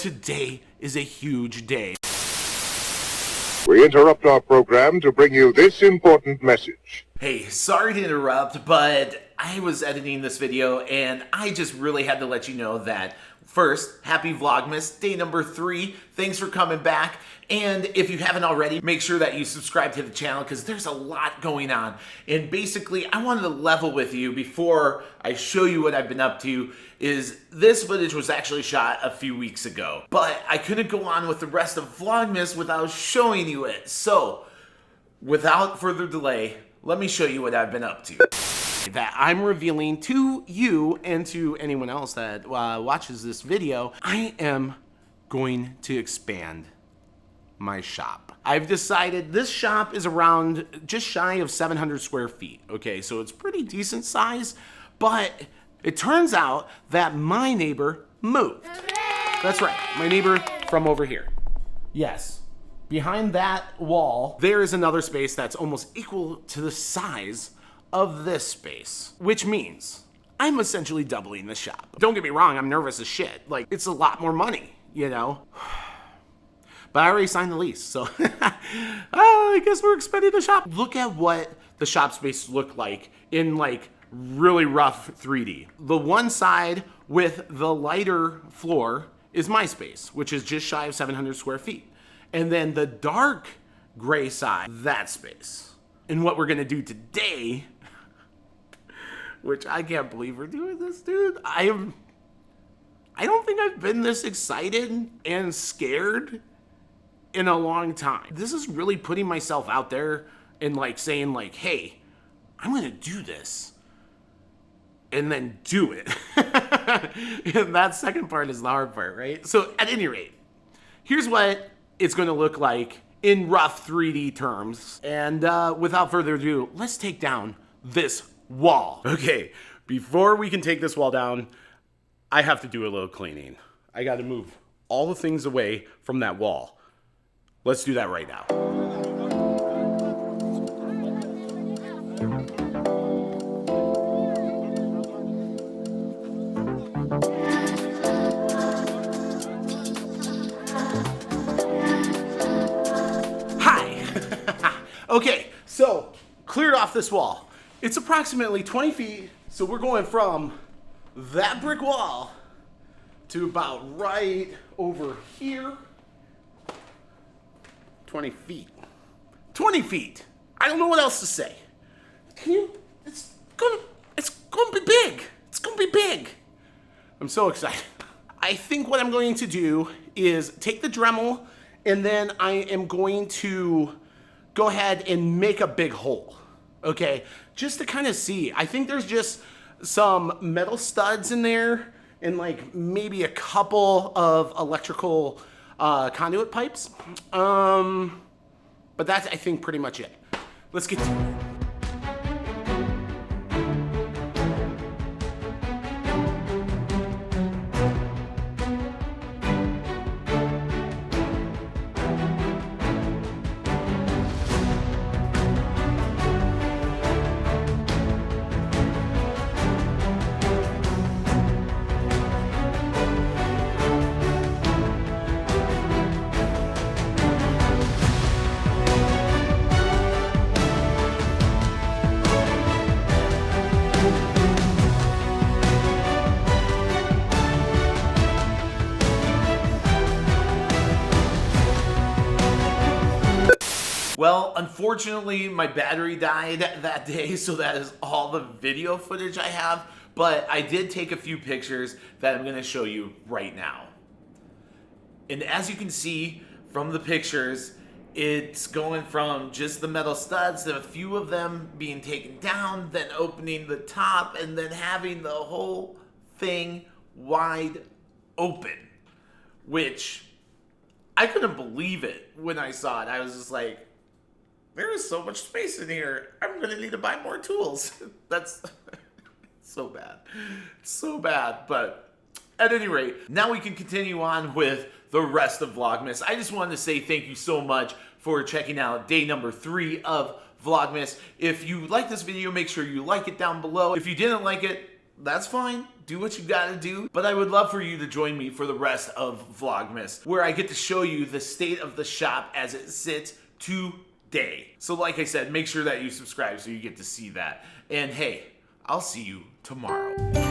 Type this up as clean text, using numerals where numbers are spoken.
Today is a huge day. We interrupt our program to bring you this important message. Hey, sorry to interrupt, but I was editing this video and I just really had to let you know that first, happy Vlogmas, day number 3. Thanks for coming back. And if you haven't already, make sure that you subscribe to the channel because there's a lot going on. And basically, I wanted to level with you before I show you what I've been up to. Is this footage was actually shot a few weeks ago, but I couldn't go on with the rest of Vlogmas without showing you it. So, without further delay, let me show you what I've been up to. That I'm revealing to you and to anyone else that watches this video, I am going to expand my shop. I've decided this shop is around just shy of 700 square feet. Okay, so it's pretty decent size, but it turns out that my neighbor moved. That's right, my neighbor from over here. Yes, behind that wall, there is another space that's almost equal to the size of this space, which means I'm essentially doubling the shop. Don't get me wrong, I'm nervous as shit. Like, it's a lot more money, you know? But I already signed the lease, so I guess we're expanding the shop. Look at what the shop space looked like in like really rough 3D. The one side with the lighter floor is my space, which is just shy of 700 square feet. And then the dark gray side, that space. And what we're gonna do today, which I can't believe we're doing this, dude. I don't think I've been this excited and scared in a long time. This is really putting myself out there and like saying like, hey, I'm gonna do this and then do it. And that second part is the hard part, right? So at any rate, here's what it's gonna look like in rough 3D terms. And without further ado, let's take down this wall. Okay, before we can take this wall down, I have to do a little cleaning. I gotta move all the things away from that wall. Let's do that right now. Hi! Okay, so cleared off this wall. It's approximately 20 feet, so we're going from that brick wall to about right over here. 20 feet. 20 feet! I don't know what else to say. It's gonna be big. It's gonna be big. I'm so excited. I think what I'm going to do is take the Dremel and then I am going to go ahead and make a big hole. Okay, just to kind of see. I think there's just some metal studs in there and like maybe a couple of electrical conduit pipes. But that's, I think, pretty much it. Let's get to it. Well, unfortunately, my battery died that day, so that is all the video footage I have, but I did take a few pictures that I'm gonna show you right now. And as you can see from the pictures, it's going from just the metal studs to a few of them being taken down, then opening the top, and then having the whole thing wide open, which I couldn't believe it when I saw it. I was just like, there is so much space in here. I'm gonna need to buy more tools. That's so bad. So bad, but at any rate, now we can continue on with the rest of Vlogmas. I just wanted to say thank you so much for checking out day number 3 of Vlogmas. If you like this video, make sure you like it down below. If you didn't like it, that's fine. do what you gotta do. But I would love for you to join me for the rest of Vlogmas, where I get to show you the state of the shop as it sits today. So like I said, make sure that you subscribe so you get to see that. And hey, I'll see you tomorrow.